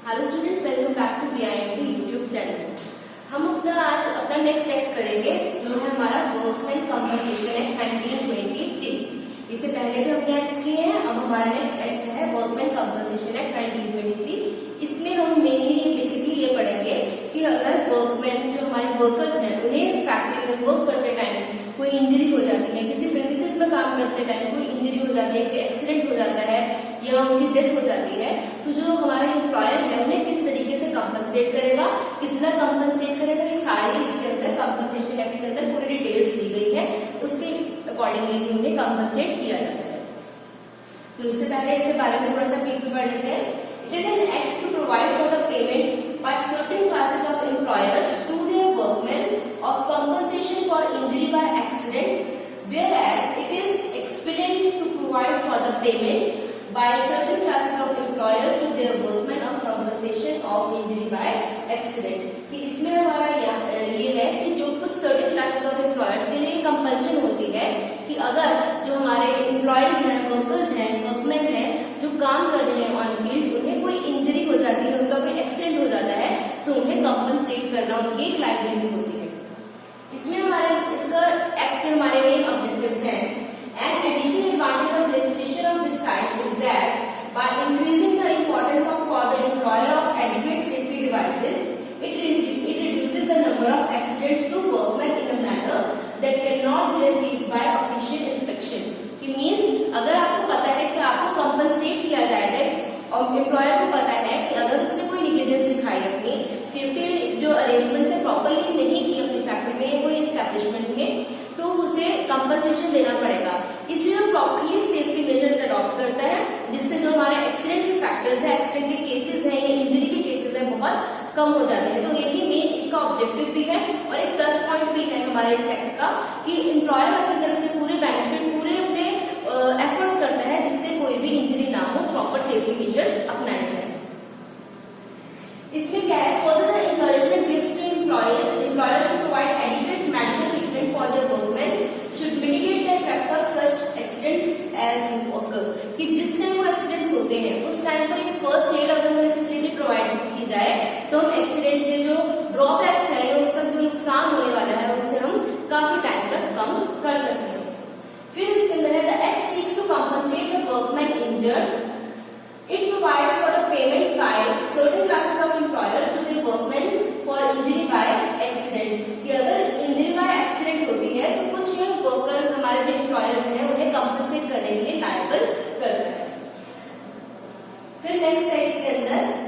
Hello students, welcome back to DIMT YouTube channel. हम अपना next act करेंगे जो है हमारा वर्कमेन कंपनसेशन एक्ट 1923। इससे पहले भी हमने एक्ट किए हैं, अब हमारा नेक्स्ट एक्ट है वर्कमेन कंपनसेशन एक्ट 1923। इसमें हम मेनली बेसिकली ये पढ़ेंगे कि अगर वर्कमैन जो हमारे वर्कर्स हैं उन्हें फैक्ट्री में वर्क करते टाइम कोई इंजरी हो जाती है, किसी प्रेमिसेस में काम करते टाइम कोई इंजरी हो जाती है, कोई एक्सीडेंट हो जाता है या उनकी डेथ हो जाती है, तो जो हमारा एम्प्लॉयर है उन्हें किस तरीके से कंपनसेट करेगा, कितना कंपनसेट करेगा, ये सारी इसके अंदर कंपनसेशन एक्ट के अंदर पूरी डिटेल्स दी गई है। उसके अकॉर्डिंगली उन्हें कंपनसेट किया जाता है। तो इससे पहले इसके बारे में थोड़ा सा ब्रीफ पढ़ लेते हैं। It is an act to provide for the payment by certain classes of employers to their workmen of compensation for injury by accident, whereas it is expedient to provide for the payment by certain classes of employers to their workmen of compensation of injury by accident। कि इसमें हमारा ये है कि जो कुछ certain classes of employers के लिए कंपल्शन होती है कि अगर जो हमारे एम्प्लॉयज हैं, वर्कर्स हैं, वर्कमैन हैं जो काम कर रहे हैं ऑन फील्ड, उन्हें कोई इंजरी हो जाती है, उनका कोई एक्सीडेंट हो जाता है, तो उन्हें कंपनसेट करना उनकी एक लायबिलिटी होती है। इसमें हमारे इसका एक्ट के हमारे मेन ऑब्जेक्टिव्स हैं। An additional advantage of legislation of this type is that by increasing the importance for the employer of adequate safety devices, it reduces the number of accidents to workmen in a manner that cannot be achieved by official inspection। कि means अगर आपको पता है कि आपको compensate किया जाएगा और एम्प्लॉयर को पता है कि अगर उसने कोई निग्लिजेंस दिखाई, अपनी सेफ्टी जो अरेंजमेंट है प्रॉपरली नहीं की अपनी फैक्ट्री में या कोई एस्टेब्लिशमेंट में, तो उसे कंपनसेशन देना पड़ेगा। इसलिए वो प्रॉपरली सेफ्टी मेजर्स अडॉप्ट करता है, जिससे जो हमारे एक्सीडेंट के फैक्टर्स है, एक्सीडेंट के केसेस हैं या इंजरी के केसेस है बहुत कम हो जाते हैं। तो यही मेन इसका ऑब्जेक्टिव भी है और एक प्लस पॉइंट भी है हमारे इस एक्ट का कि एम्प्लॉयर अपनी तरफ से पूरे बेनिफिट, पूरे अपने एफर्ट्स करता है जिससे कोई भी इंजरी ना हो, प्रॉपर सेफ्टी मेजर्स अपनाए जाए। इसमें क्या है, further the encouragement gives to employers to provide adequate medical treatment for their workmen should mitigate the effects of such accidents as occur. कि जिस टाइम वो एक्सीडेंट्स होते हैं उस टाइम पर एक फर्स्ट एड अगर उन्हें फैसिलिटी प्रोवाइड की जाए तो हम एक्सीडेंट के जो ड्रॉबैक्स है या उसका जो नुकसान होने वाला है उसे हम काफी टाइम तक कम कर सकते हैं। फिर इसके अंदर है the act seeks to compensate the workman injured. It provides for the payment by certain classes of employers to their workmen for injury by accident। कि अगर इंजरी बाय एक्सीडेंट होती है तो कुछ ये वर्कर हमारे जो एम्प्लॉयर्स हैं उन्हें कंपनसेट करने के लिए लायबल करता है। फिर नेक्स्ट है इसके अंदर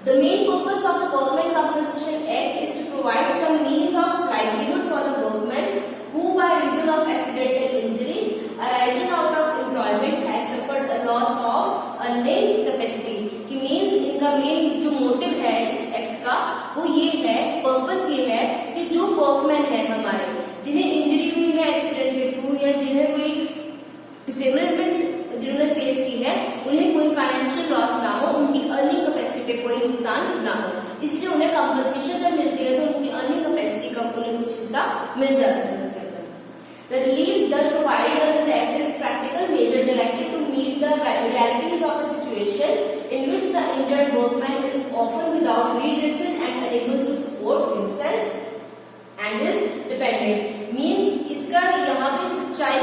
The main purpose of the Workmen Compensation Act is to provide some means of livelihood for the workmen who by reason of accidental injury arising out of employment has suffered a loss of earning capacity। कि means इनका main जो motive है इस act का वो ये है, purpose ये है कि जो वर्कमैन है हमारे जिन्हें इंजरी हुई है एक्सीडेंट के थ्रू या जिन्हें कोई डिसेबलमेंट जिन्होंने फेस की है, उन्हें कोई फाइनेंशियल लॉस ना हो, उनकी अर्निंग कैपेसिटी पे कोई नुकसान ना हो, इसलिए उन्हें कंपनसेशन जब मिलती है तो उनकी अर्निंग कैपेसिटी का उन्हें कुछ हिस्सा मिल जाता है उसके अंदर। The relief thus provided under the act is practical measure directed to meet the realities of the situation in which the injured workman is often without redressal and unable to support himself and his dependents। Means इसका यहाँ पे सच्चाई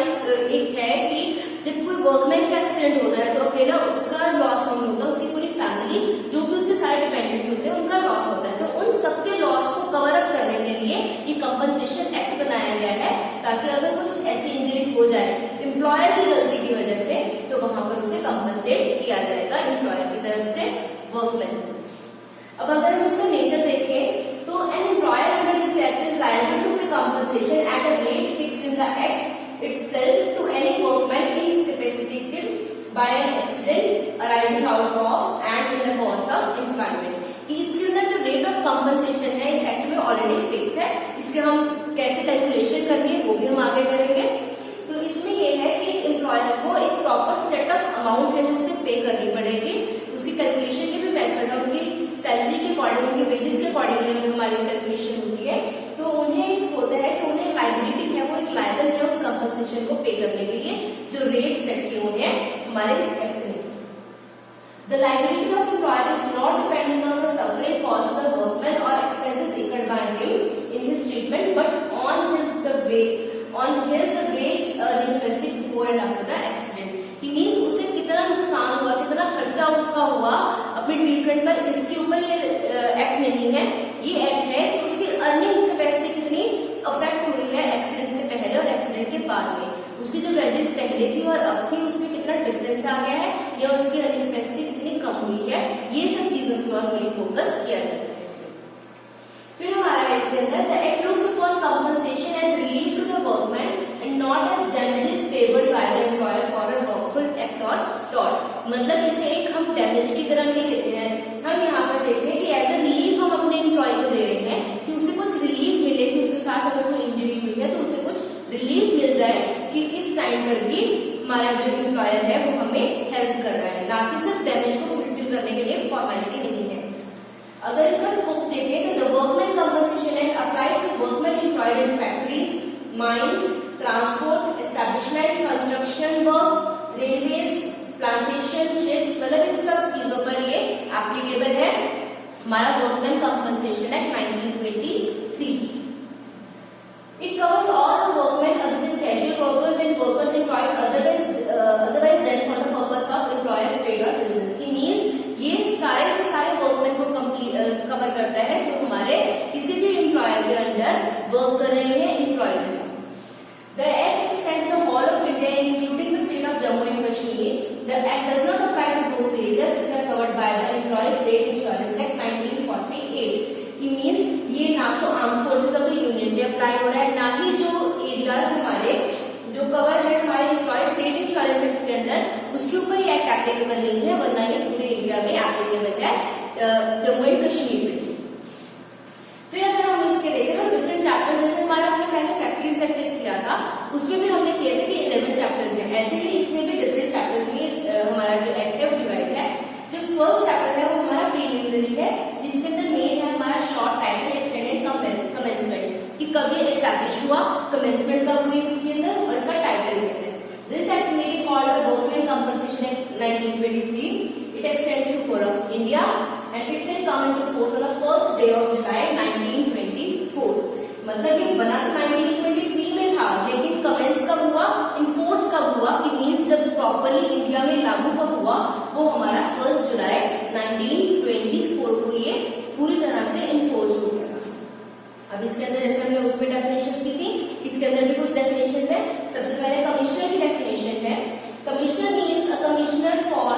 एक है कि जब कोई workman का एक्सीडेंट होता है तो अकेला उसका लॉस नहीं होता, उसकी पूरी फैमिली जो भी उसके सारे डिपेंडेंट्स होते हैं उनका लॉस होता है। तो उन सबके लॉस को कवर अप करने के लिए ये कंपनसेशन एक्ट बनाया गया है, ताकि अगर कुछ ऐसी इंजरी हो जाए एम्प्लॉयर की गलती की वजह से तो वहां पर उसे कंपनसेट किया जाएगा एम्प्लॉयर की तरफ से वर्कमैन। अब अगर हम इसका नेचर देखें तो an employer under this act is liable to pay compensation at a rate fixed in the act itself to any workman incapacitated by an accident arising out of and in the course of employment। कि इसके अंदर जो rate of compensation है इस act में already fix है, इसके हम कैसे कैलकुलेशन करनी है वो भी हम आगे करेंगे। तो इसमें ये है कि एम्प्लॉयर को एक प्रॉपर सेट ऑफ अमाउंट है जो उसे पे करनी पड़ेगी, उसकी कैलकुलेशन के भी मेथड है, उनकी सैलरी के अकॉर्डिंग, उनके वेजेस के अकॉर्डिंग हमारी कैलकुलेशन होती है। तो उन्हें होता है कि उन्हें लायबिलिटी है, वो एक लायबल है उस कंपनसेशन को पे करने के लिए जो रेट सेट किए हुए हैं हमारे इस एक्ट में। The liability liability of employer is not dependent on the suffering caused to the workman or expenses incurred by him in his treatment, but on his the wage earning capacity before and after the accident. He means उसे कितना नुकसान हुआ, कितना खर्चा उसका हुआ अपने treatment पर, इसके ऊपर ये एक्ट नहीं है। ये एक्ट है कि उसकी अर्निंग कैपेसिटी कितनी अफेक्ट हुई है एक्सीडेंट से पहले और एक्सीडेंट के बाद में, उसकी जो वेजेस पहले थी और अब थी उसमें कितना डिफरेंस आ गया है, या उसकी अर्निंग कैपेसिटी कितनी कम हुई है, ये सब चीजों की ओर मेन फोकस किया जाता है। फिर हमारा है इसके अंदर the act looks upon compensation as relief to the workman and not as damages payable by the employer for a wrongful act और टॉर्ट। मतलब इसे एक हम डैमेज की तरह नहीं लेते हैं, हम यहाँ पर देखते हैं कि एज अ रिलीफ हम अपने एम्प्लॉय को दे रहे हैं कि उसे कुछ रिलीफ मिले, कि उसके साथ अगर कोई इंजरी हुई है तो उसे कुछ रिलीफ मिल जाए कि इस टाइम पर भी हमारा जो एम्प्लॉयर है वो हमें हेल्प कर रहा है, ना कि सिर्फ डैमेज को फुलफिल करने के लिए फॉर्मेलिटी नहीं है। अगर इसका स्कोप देखें तो the workman compensation act applies to workman employed in factories, mines, transport, establishment, construction work, railways, plantation, ships, मतलब इन सब चीजों पर ये एप्लीकेबल है हमारा workman compensation act 1923। It covers all workmen other than casual workers and workers employed otherwise than for the purpose of employer's trade or business. It means ये सारे के सारे वर्कमैन को कवर करता है जो हमारे किसी भी एम्प्लॉयर के अंडर वर्क कर रहे हैं, एम्प्लॉयड हैं। The Act extends the whole of India, including the state of Jammu and Kashmir. The Act does not apply to those areas which are covered by the Employees State Insurance Act 1948. It means ये ना तो arm forces of the union पे apply हो रहा है, ना ही जो areas हमारे जो कवर है हमारे एम्प्लॉय स्टेट इंश्योरेंस एक्ट के अंदर उसके ऊपर ये एक्ट एप्लीकेबल नहीं है, वरना ये पूरे इंडिया में एप्लीकेबल है जम्मू एंड कश्मीर में। फिर अगर हम इसके देखें तो डिफरेंट चैप्टर्स, जैसे हमारा हमने पहले फैक्ट्रीज एक्ट किया था उसमें भी हमने किए थे कि 11 चैप्टर्स हैं, ऐसे ही इसमें भी डिफरेंट चैप्टर्स में हमारा जो एक्ट है वो डिवाइड है। जो फर्स्ट चैप्टर है वो हमारा प्रीलिमिनरी है, जिसके अंदर मेन है हमारा शॉर्ट टाइटल एक्सटेंडेड कमेंसमेंट, कि कब ये एस्टैब्लिश हुआ, कमेंसमेंट कब हुई उसके अंदर, और इसका टाइटल क्या है। This act may be called the workman compensation act 1923. It extends to whole of India and it shall come into force on the first day of July 1924. मतलब ये बना तो 1923 में था, लेकिन कमेंस कब हुआ, इनफोर्स कब हुआ, कि मीन्स जब प्रॉपरली इंडिया में लागू कब हुआ, वो हमारा 1 जुलाई 1924 को ये पूरी तरह से इनफोर्स हो गया। अब इसके अंदर जैसे हमने उसमें डेफिनेशंस की थी, इसके अंदर भी कुछ डेफिनेशंस है। सबसे पहले कमिश्नर की डेफिनेशन है। Commissioner means a commissioner for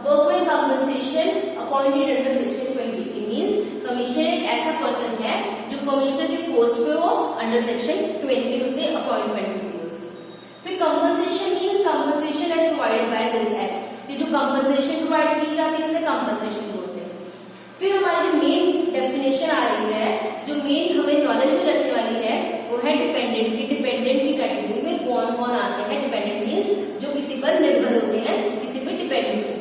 workman compensation appointed under section 20। Means commissioner एक ऐसा पर्सन है जो कमिश्नर के पोस्ट पे हो अंडर सेक्शन 20 उसे अपॉइंटमेंट मिली है उसकी। फिर compensation means compensation as provided by this act, कि जो कंपनसेशन प्रोवाइड की जाती है उसे कंपनसेशन बोलते हैं। फिर हमारी मेन डेफिनेशन आ रही है, जो मेन हमें नॉलेज में रखने वाली है वो है डिपेंडेंट की। डिपेंडेंट की कैटेगरी में कौन कौन आते हैं? डिपेंडेंट मीन्स जो किसी पर निर्भर होते हैं, किसी पर डिपेंडेंट होते हैं।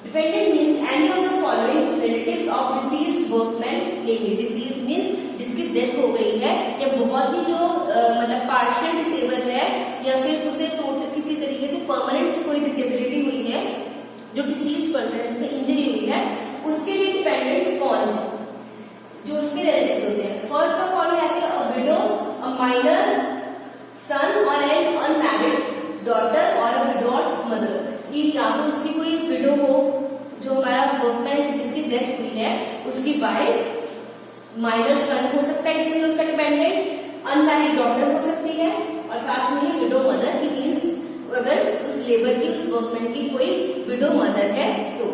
Dependent means any of the following relatives of deceased workman, namely deceased means जिसकी डेथ हो गई है, या बहुत ही जो मतलब पार्शियल डिसेबल है, या फिर उसे टोटल किसी तरीके से परमानेंट कोई डिसेबिलिटी हुई है, जो डिसीज पर्सन जिससे इंजरी हुई है, उसके लिए डिपेंडेंट्स कौन है? जो उसके रिलेटिव्स होते हैं। फर्स्ट ऑफ ऑल आते हैं अ विडो, अ माइनर सन और एन अनमैरिड डॉटर और अ विडोड मदर, कि या तो उसकी कोई विडो हो, जो हमारा वर्कमैन जिसकी डेथ हुई है उसकी वाइफ, माइनर सन हो सकता है इसमें उसका डिपेंडेंट, अनमैरिड डॉटर हो सकती है, और साथ में ही विडो मदर की मीन्स अगर उस लेबर की उस वर्कमैन की कोई विडो मदर है तो।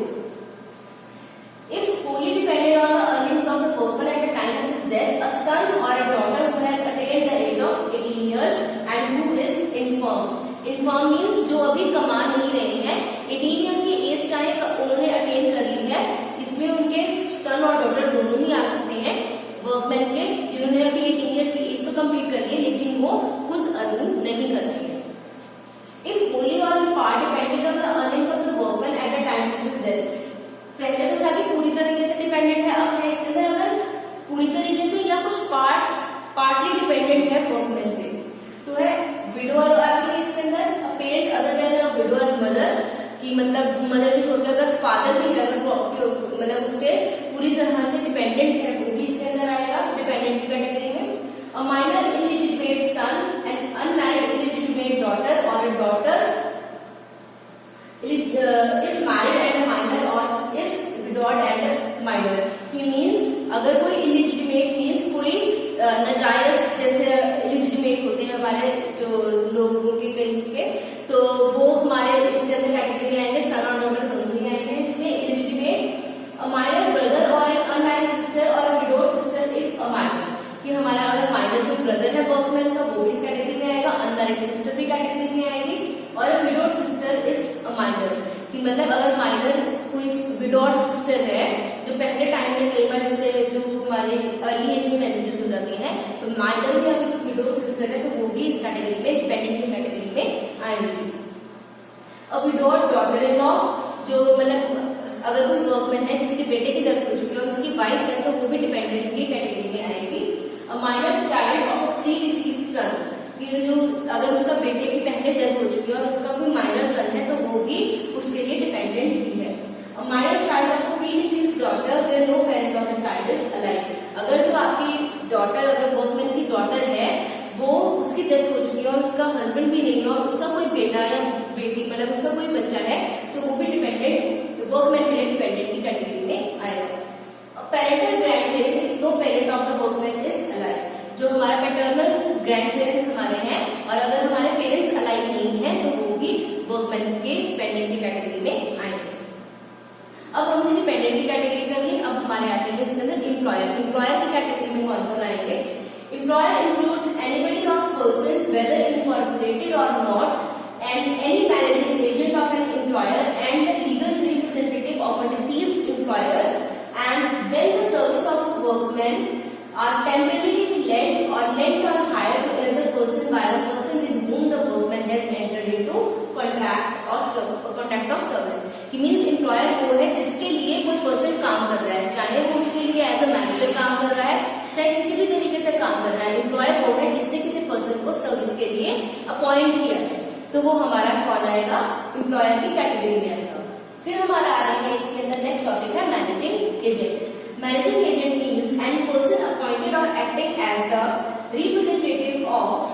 If wholly depended on the earnings of the workman at the time of his death, a son or a daughter who has attained the age of 18 years and who is infirm. Infirm means जो अभी कमा नहीं रहे हैं, 18 years की as चाहे उन्होंने attain कर ली है, इसमें उनके सन और डॉटर दोनों ही आ सकते हैं वर्कमैन के, जिन्होंने अभी 18 years की एज तो कंप्लीट कर ली है लेकिन वो खुद अर्निंग नहीं कर रहे हैं। If wholly or in part depended on the earnings of the workman at the time of his death, पहले तो था कि पूरी तरीके से डिपेंडेंट है, अब है इसके अंदर अगर पूरी तरीके से या कुछ पार्टली डिपेंडेंट है वर्कमैन पे, तो है विडो और इसके अंदर पेरेंट अदर देन अ विडो और मदर कि मतलब मदर को छोड़कर अगर फादर भी है, अगर मतलब उस पे पूरी तरह से डिपेंडेंट है, वो भी इसके अंदर आएगा डिपेंडेंट की कैटेगरी में। A minor illegitimate son and unmarried illegitimate daughter और a daughter if married and a minor or if widowed and a minor, कि means अगर कोई illegitimate means कोई नाजायज, जैसे illegitimate होते हैं हमारे जो लोग उनके करीब के, तो वो हमारे इसके अंदर कैटेगरी में आएंगे, सन और डॉटर दोनों ही आएंगे इसमें। illegitimate a minor brother or an unmarried sister or a widowed sister if a minor, कि हमारा अगर माइनर कोई ब्रदर है वर्कमैन का वो भी इस कैटेगरी में आएगा, अनमैरिड सिस्टर भी कैटेगरी में आएगी, और widowed sister is a minor, कि मतलब अगर माइनर कोई विडोड सिस्टर है जो पहले टाइम में कई बार जैसे जो हमारे अर्ली एज में मैरिजेस हो जाती हैं, तो माइनर भी अगर विडोड सिस्टर है तो वो भी इस कैटेगरी में डिपेंडेंट की कैटेगरी में आएगी। अब विडोड डॉटर इन लॉ, जो मतलब अगर कोई वर्कमैन है जिसके बेटे की डेथ हो चुकी है और उसकी वाइफ है तो वो भी डिपेंडेंट की कैटेगरी में आएगी। A minor child of a predeceased son, कि जो अगर उसका बेटे की पहले डेथ हो चुकी है और उसका कोई माइनर सन है तो वो भी उसके लिए डिपेंडेंट ही है। A minor child of a predeceased daughter where no parent of the child is alive, अगर जो आपकी डॉटर, अगर वर्कमैन की डॉटर है वो उसकी डेथ हो चुकी है और उसका हस्बैंड भी नहीं है और उसका कोई बेटा या बेटी मतलब उसका कोई बच्चा है तो वो भी डिपेंडेंट वर्कमैन के लिए डिपेंडेंट की कैटेगरी में आएगा। Parental grandparent is no parent of the workman is alive, जो हमारा पैटर्नल ग्रैंड पेरेंट्स हमारे हैं और अगर हमारे पेरेंट्स अलाइव नहीं है तो वो भी वर्कमैन के डिपेंडेंट की कैटेगरी में आएंगे। अब हमने डिपेंडेंट की कैटेगरी कर ली, अब हमारे आते हैं इसके अंदर एम्प्लॉयर। एम्प्लॉयर की कैटेगरी में कौन कौन आएंगे? Employer includes anybody of persons whether incorporated और not and any managing agent of an employer and legal representative of a deceased employer and when the service of a workman are temporarily lent or lent or hired to another person by a person with whom the workman has entered into contract of service, कि means employer वो है जिसके लिए कोई person काम कर रहा है, चाहे वो उसके लिए एज अ मैनेजर काम कर रहा है चाहे किसी भी तरीके से काम कर रहा है। एम्प्लॉयर वो है जिसने किसी पर्सन को सर्विस के लिए अपॉइंट किया है, तो वो हमारा कौन आएगा? एम्प्लॉयर की कैटेगरी में आएगा। फिर हमारा आ रहा है इसके अंदर नेक्स्ट टॉपिक है managing agent. Managing agent means any person appointed और acting as the representative of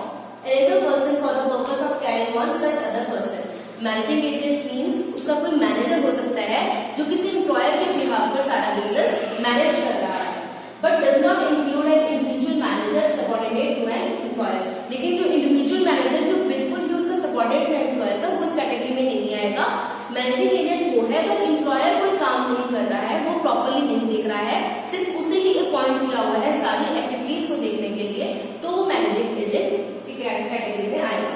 another person for the purpose of carrying on such other person. Managing agent means उसका कोई मैनेजर हो सकता है जो किसी एम्प्लॉयर के बिहाफ पर सारा बिजनेस मैनेज कर रहा है, but does not include an individual manager subordinate to an employer. लेकिन जो इंडिविजुअल मैनेजर जो बिल्कुल ही उसका सबऑर्डिनेट है एम्प्लॉयर का, वो इस कैटेगरी में नहीं आएगा। मैनेजिंग एजेंट वो है तो एम्प्लॉयर कोई काम नहीं कर रहा है, वो प्रॉपर्ली नहीं देख रहा है, सिर्फ उसे ही अपॉइंट किया हुआ है सारी एक्टिविटीज को देखने के लिए, तो वो मैनेजिंग एजेंट की कैटेगरी में आएगा।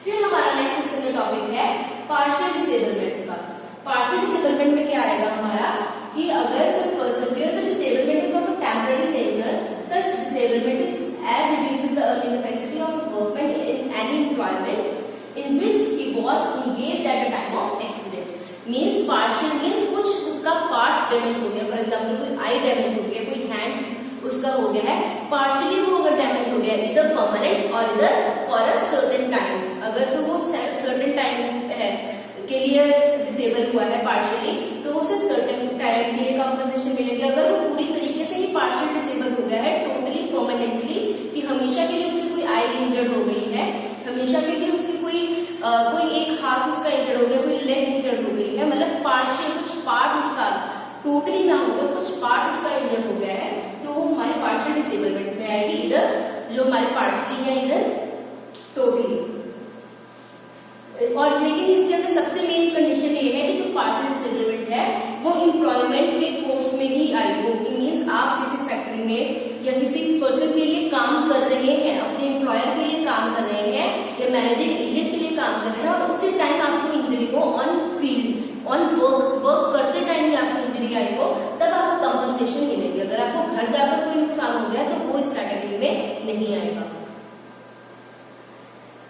फिर हमारा नेक्स्ट टॉपिक है पार्शियल डिसेबलमेंट का। पार्शियल डिसेबलमेंट में क्या आएगा हमारा कि अगर कोई पर्सन भी तो disablement is of a temporary nature, such disablement is as reduces the earning capacity of a workman in any employment in which he was engaged at the time of accident। means partial means कुछ उसका part damage हो गया, for example कोई आई damage हो गया, कोई hand उसका हो गया है, पार्शियली वो अगर डैमेज हो गया इधर परमानेंट और इधर फॉर अ सर्टेन टाइम, अगर तो वो सर्टेन टाइम है के लिए डिसेबल हुआ है पार्शियली तो उसे सर्टेन टाइम के लिए कॉम्पनसेशन मिलेगा। अगर वो पूरी तरीके से ही पार्शियल डिसेबल हो गया है टोटली परमानेंटली कि हमेशा के लिए उसकी कोई आई इंजर्ड हो गई है, हमेशा के लिए उसकी कोई एक हाथ उसका इंजर्ड हो गया, कोई लेग इंजर्ड हो गई है, मतलब पार्शियल कुछ पार्ट उसका टोटली ना होगा, कुछ पार्ट उसका इंजर्ड हो गया है, तो वो हमारे पार्शियल डिसेबलमेंट में आएगी, इधर जो हमारे पार्शियली है इधर टोटली। और लेकिन इसके अंदर सबसे मेन कंडीशन ये है कि जो पार्शियल डिसेबलमेंट है वो एम्प्लॉयमेंट के कोर्स में ही आई होगी। मीन्स आप किसी फैक्ट्री में या किसी पर्सन के लिए काम कर रहे हैं, अपने एम्प्लॉयर के लिए काम कर रहे हैं या मैनेजिंग एजेंट के लिए काम कर रहे हैं और उसी टाइम आपको इंजरी हो ऑन फील्ड ऑन वर्क करते टाइम ही आपको इंजरी आई हो, तब आपको कंपनसेशन मिलेगी। अगर आपको घर जाकर कोई नुकसान हो गया तो वो इस कैटेगरी में नहीं आएगा।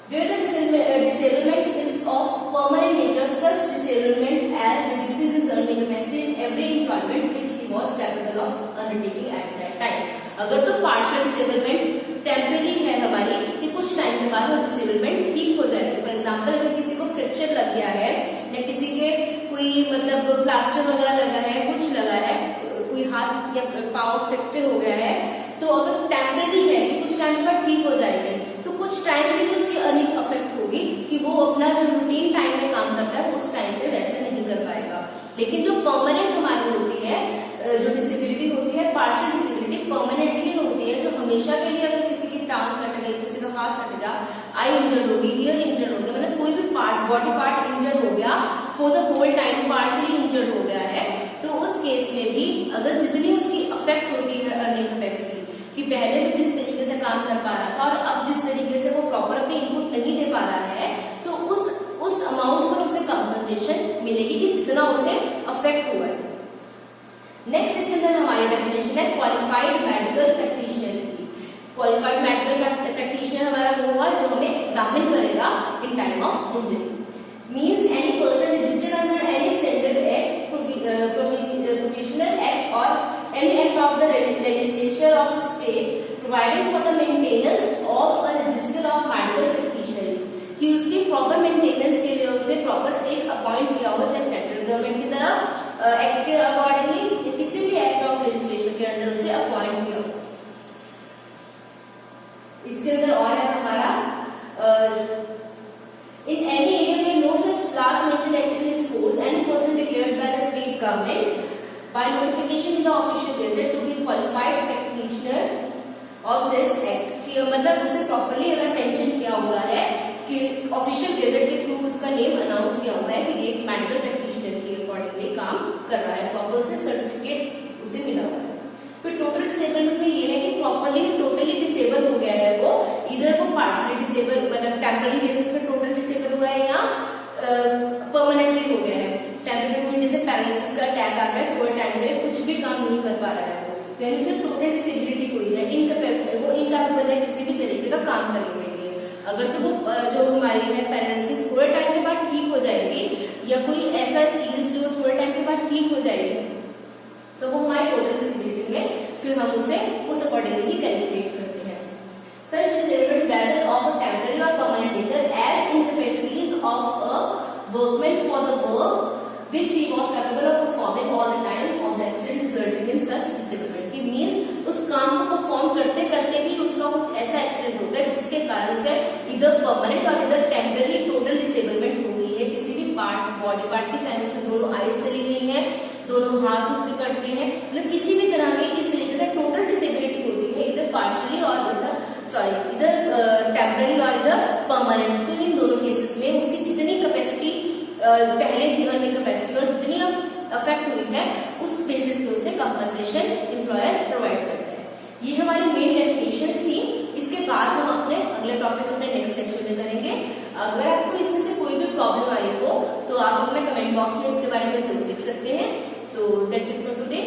Where the disablement is of permanent nature, such disablement as reduces his earning capacity in every employment which he was capable of undertaking at that time। अगर तो partial disablement टेम्पररी है हमारी कि कुछ टाइम के बाद वो डिसेबलमेंट ठीक हो जाएगी। फॉर एग्जाम्पल अगर किसी को फ्रैक्चर लग गया है या किसी के कोई मतलब प्लास्टर वगैरह लगा है, कुछ लगा है, कोई हाथ या पाँव फ्रैक्चर हो गया है, तो अगर टेम्परेरी है कि कुछ टाइम बाद ठीक हो जाएगी, तो कुछ टाइम के लिए उसकी अर्निंग अफेक्ट होगी कि वो अपना जो रूटीन टाइम में काम करता है उस टाइम पे वैसे नहीं कर पाएगा। लेकिन जो परमानेंट हमारी होती है, जो डिसेबिलिटी होती है, पार्शियल डिसेबिलिटी परमानेंटली होती है, जो हमेशा के लिए, अगर किसी की टांग कट गई, किसी का हाथ कट गया, आई इंजर्ड होगी, ईयर इंजर्ड हो गया, मतलब कोई भी पार्ट, बॉडी पार्ट इंजर्ड हो गया for the whole time, partially injured हो गया है, तो उस केस में भी अगर जितनी उसकी अफेक्ट होती है अर्निंग कैपेसिटी, कि पहले वो जिस तरीके से काम कर पा रहा था और अब जिस तरीके से वो प्रॉपर अपनी इनपुट नहीं दे पा रहा है, तो उस अमाउंट पर उसे कंपनसेशन मिलेगी कि जितना उसे अफेक्ट हुआ है। नेक्स्ट इसके अंदर हमारी डेफिनेशन है क्वालिफाइड मेडिकल प्रैक्टिशनर की। क्वालिफाइड मेडिकल प्रैक्टिशनर हमारा वो होगा जो हमें एग्जामिन करेगा in time of injury. Means any person registered under any standard act, provisional act और any act of the legislature of state providing for the maintenance of a register of medical practitioners, कि उसकी proper maintenance के लिए उसे proper एक appoint किया हो, चाहे सेंट्रल गवर्नमेंट की तरफ एक्ट के अकॉर्डिंगली, किसी भी एक्ट ऑफ लेजिस्लेशन के अंदर उसे अपॉइंट किया हो। इसके अंदर और है हमारा इन एनी एरिया में no such last mentioned act is in force, any person declared by the state government by notification in the official gazette to be qualified practitioner of this act, कि मतलब उसे properly अगर mention किया हुआ है कि official gazette के through उसका नेम अनाउंस किया हुआ है कि ये मेडिकल प्रैक्टिशनर के अकॉर्डिंगली काम कर रहा है, प्रॉपर उसे सर्टिफिकेट उसे मिला हुआ है। फिर टोटल डिसेबल्ड में ये है कि प्रॉपरली टोटली डिसेबल हो गया है वो, इधर वो पार्शियली डिसेबल मतलब टेम्पररी बेसिस पे टोटल डिसेबल हुआ है या परमानेंटली हो गया है। टेम्पररी में जैसे पैरालिसिस का अटैक आ गया, थोड़े टाइम में कुछ भी काम नहीं कर पा रहा है वो, यानी उसे टोटल डिसेबिलिटी हुई है, वो इनकैपेबल है किसी भी तरीके का काम करने के लिए। अगर तो वो जो हमारी है पैरालिसिस थोड़े टाइम के बाद ठीक हो जाएगी, या कोई ऐसा चीज जो थोड़े टाइम के बाद ठीक हो जाएगी, तो वो हमारे टोटल डिसेबिलिटी में फिर हम उसे उस अकॉर्डिंगली ही कैलकुलेट करते हैं। Such disabled whether of a temporary or permanent nature as incapacities of a workman for the work which he was capable of performing all the time of the accident resulting in such disability, means उस काम को perform करते करते ही उसका कुछ ऐसा accident हो गया जिसके कारण उसे इधर परमानेंट और इधर टेम्पररी टोटल डिसेबलमेंट हो गई है किसी भी पार्ट, बॉडी पार्ट की, चाहे उसकी दोनों आईज चली गई है, दोनों हाथ उसके कट गए हैं, मतलब किसी भी तरह की इस तरीके से टोटल डिसेबिलिटी होती है, इधर पार्शियली और इधर टेम्पररी और इधर परमानेंट। तो इन दोनों केसेस में उसकी जितनी कैपेसिटी पहले थी अर्निंग कैपेसिटी और जितनी अब अफेक्ट हुई है उस बेसिस पे उसे कंपनसेशन एम्प्लॉयर प्रोवाइड करता है। ये हमारी मेन डेफिनेशन थी। इसके बाद हम अपने अगले टॉपिक अपने नेक्स्ट सेक्शन में करेंगे। अगर आपको इसमें से कोई भी प्रॉब्लम आई हो तो आप हमें कमेंट बॉक्स में इसके बारे में जरूर लिख सकते हैं। तो दैट्स इट फॉर टुडे।